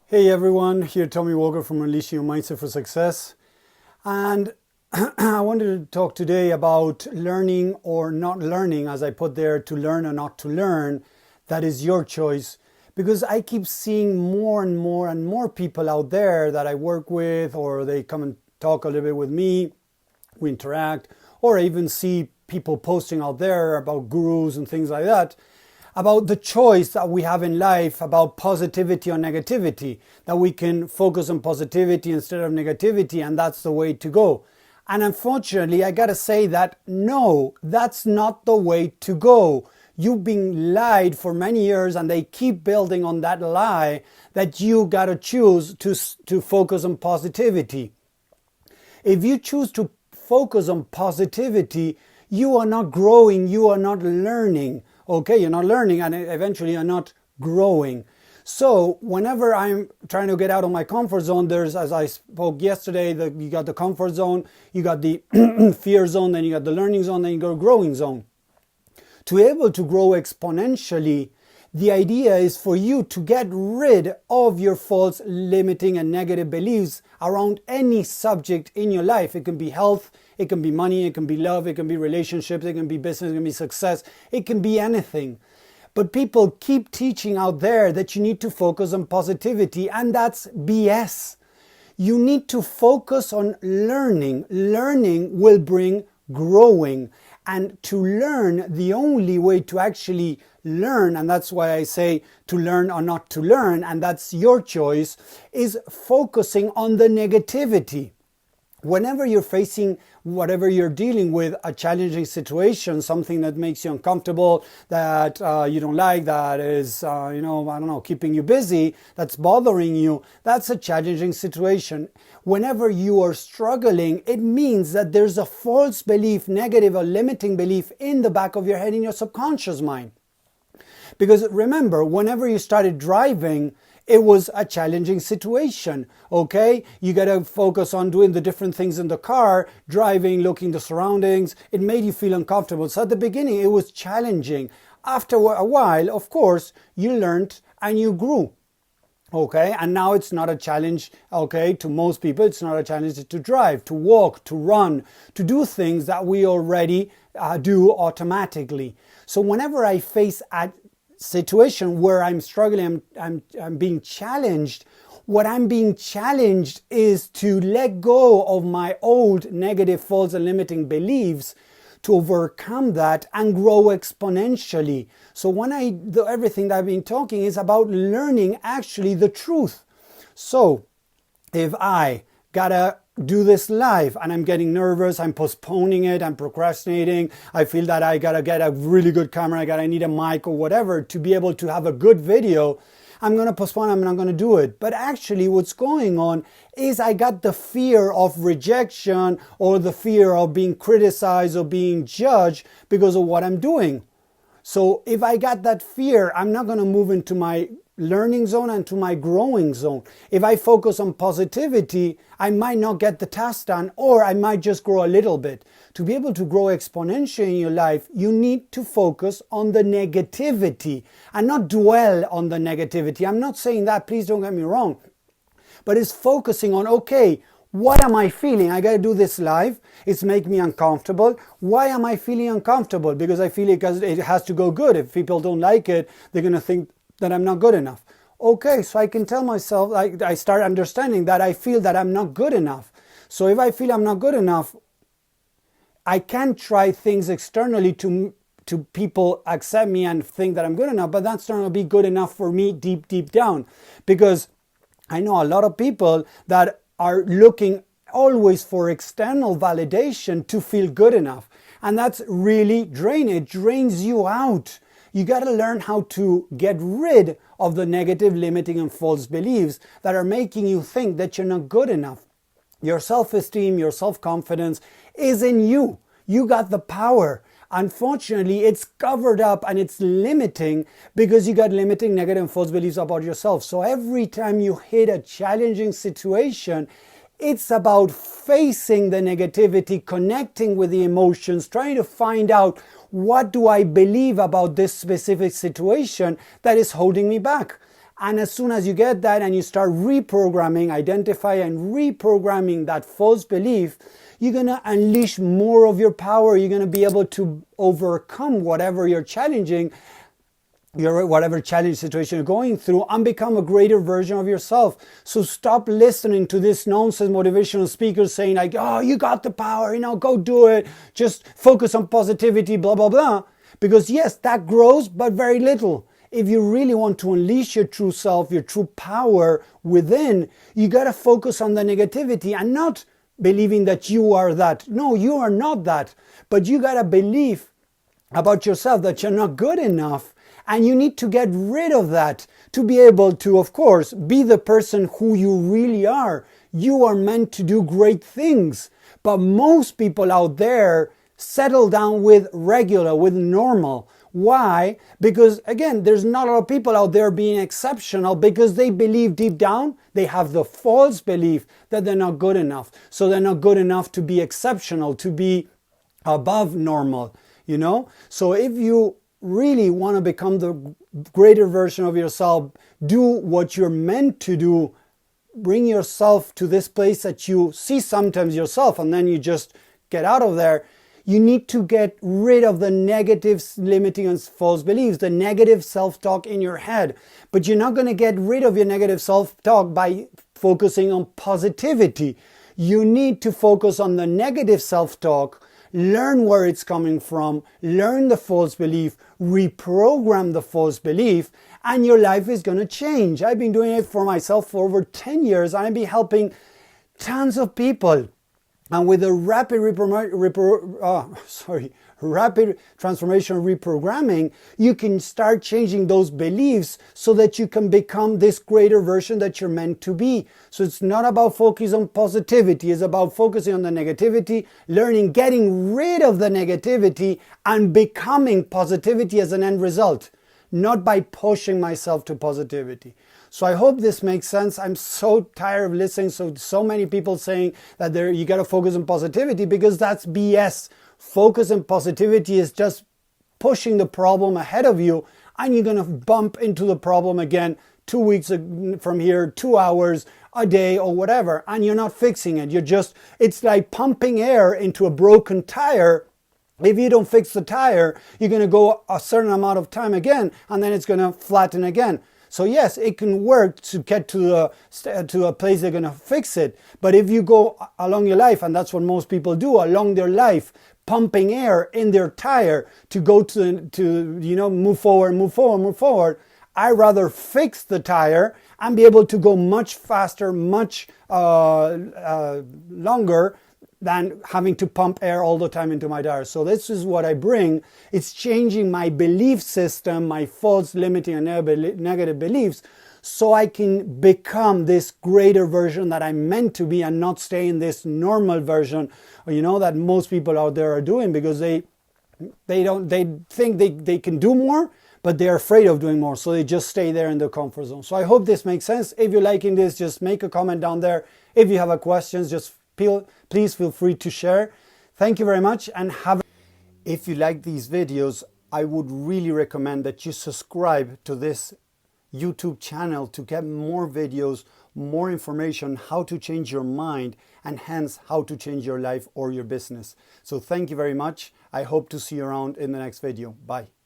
Hey everyone, here Tommy Walker from Unleashing Your Mindset for Success. And I wanted to talk today about learning or not learning, as I put there, to learn or not to learn. That is your choice. Because I keep seeing more and more and more people out there that I work with, or they come and talk a little bit with me, we interact, or I even see people posting out there about gurus and things like that, about the choice that we have in life about positivity or negativity, that we can focus on positivity instead of negativity, and that's the way to go. And unfortunately, I gotta say that no, that's not the way to go. You've been lied for many years, and they keep building on that lie that you gotta choose to focus on positivity. If you choose to focus on positivity, you are not growing, you are not learning. Okay, you're not learning, and eventually you're not growing. So whenever I'm trying to get out of my comfort zone, there's, as I spoke yesterday, you got the comfort zone, you got the fear zone, then you got the learning zone, then you got a growing zone. To be able to grow exponentially, the idea is for you to get rid of your false, limiting, and negative beliefs around any subject in your life. It can be health, it can be money, it can be love, it can be relationships, it can be business, it can be success, it can be anything. But people keep teaching out there that you need to focus on positivity, and that's BS. You need to focus on learning. Learning will bring growing. And to learn, the only way to actually learn, and that's why I say to learn or not to learn, and that's your choice, is focusing on the negativity. Whenever you're facing whatever you're dealing with, a challenging situation, something that makes you uncomfortable, that you don't like, that is, keeping you busy, that's bothering you, that's a challenging situation. Whenever you are struggling, it means that there's a false belief, negative or limiting belief in the back of your head, in your subconscious mind. Because remember, whenever you started driving, it was a challenging situation, okay? You gotta focus on doing the different things in the car, driving, looking the surroundings. It made you feel uncomfortable. So at the beginning, it was challenging. After a while, of course, you learned and you grew, okay? And now it's not a challenge, okay? To most people, it's not a challenge to drive, to walk, to run, to do things that we already do automatically. So whenever I face a situation where I'm struggling, I'm being challenged, what I'm being challenged is to let go of my old negative, false, and limiting beliefs, to overcome that and grow exponentially. So everything that I've been talking is about learning actually the truth. So if I gotta do this live and I'm getting nervous, I'm postponing it, I'm procrastinating, I feel that I gotta get a really good camera, I need a mic or whatever to be able to have a good video, I'm gonna postpone, I'm not gonna do it. But actually what's going on is I got the fear of rejection or the fear of being criticized or being judged because of what I'm doing. So if I got that fear, I'm not gonna move into my learning zone and to my growing zone. If I focus on positivity, I might not get the task done, or I might just grow a little bit. To be able to grow exponentially in your life, you need to focus on the negativity and not dwell on the negativity. I'm not saying that, please don't get me wrong, but it's focusing on, okay, what am I feeling? I gotta do this live. It's making me uncomfortable. Why am I feeling uncomfortable? Because I feel it because it has to go good. If people don't like it, they're gonna think that I'm not good enough. Okay, so I can tell myself, I start understanding that I feel that I'm not good enough. So if I feel I'm not good enough, I can try things externally to people accept me and think that I'm good enough, but that's not going to be good enough for me deep down. Because I know a lot of people that are looking always for external validation to feel good enough. And that's really draining. It drains you out. You got to learn how to get rid of the negative, limiting, and false beliefs that are making you think that you're not good enough. Your self-esteem, your self-confidence is in you. You got the power. Unfortunately, it's covered up and it's limiting because you got limiting, negative, and false beliefs about yourself. So every time you hit a challenging situation, it's about facing the negativity, connecting with the emotions, trying to find out, what do I believe about this specific situation that is holding me back? And as soon as you get that and you start reprogramming, identify and reprogramming that false belief, you're going to unleash more of your power. You're going to be able to overcome whatever you're challenging, whatever challenge situation you're going through, and become a greater version of yourself. So stop listening to this nonsense motivational speakers saying like, oh, you got the power, go do it. Just focus on positivity, blah, blah, blah. Because yes, that grows, but very little. If you really want to unleash your true self, your true power within, you got to focus on the negativity and not believing that you are that. No, you are not that. But you got to believe about yourself that you're not good enough. And you need to get rid of that to be able to, of course, be the person who you really are. You are meant to do great things. But most people out there settle down with regular, with normal. Why? Because again, there's not a lot of people out there being exceptional because they believe deep down, they have the false belief that they're not good enough. So they're not good enough to be exceptional, to be above normal, So if you really want to become the greater version of yourself, do what you're meant to do, bring yourself to this place that you see sometimes yourself, and then you just get out of there. You need to get rid of the negative, limiting and false beliefs, the negative self-talk in your head. But you're not going to get rid of your negative self-talk by focusing on positivity. You need to focus on the negative self-talk, learn where it's coming from, learn the false belief, reprogram the false belief, and your life is going to change. I've been doing it for myself for over 10 years, and I've been helping tons of people. And with a rapid transformation reprogramming, you can start changing those beliefs so that you can become this greater version that you're meant to be. So it's not about focusing on positivity. It's about focusing on the negativity, learning, getting rid of the negativity, and becoming positivity as an end result, not by pushing myself to positivity. So I hope this makes sense. I'm so tired of listening so many people saying that you got to focus on positivity, because that's BS. Focus on positivity is just pushing the problem ahead of you, and you're going to bump into the problem again 2 weeks from here, 2 hours, a day, or whatever, and you're not fixing it. It's like pumping air into a broken tire. If you don't fix the tire, you're going to go a certain amount of time again, and then it's going to flatten again. So yes, it can work to get to a place they're going to fix it. But if you go along your life, and that's what most people do, along their life, pumping air in their tire to go move forward. I rather fix the tire and be able to go much faster, much longer than having to pump air all the time into my tire. So this is what I bring. It's changing my belief system, my false, limiting, and negative beliefs, so I can become this greater version that I'm meant to be, and not stay in this normal version, that most people out there are doing, because they think they can do more, but they're afraid of doing more. So they just stay there in the comfort zone. So I hope this makes sense. If you're liking this, just make a comment down there. If you have a question, please feel free to share. Thank you very much, and if you like these videos, I would really recommend that you subscribe to this YouTube channel to get more videos, more information, how to change your mind, and hence how to change your life or your business. So thank you very much. I hope to see you around in the next video. Bye.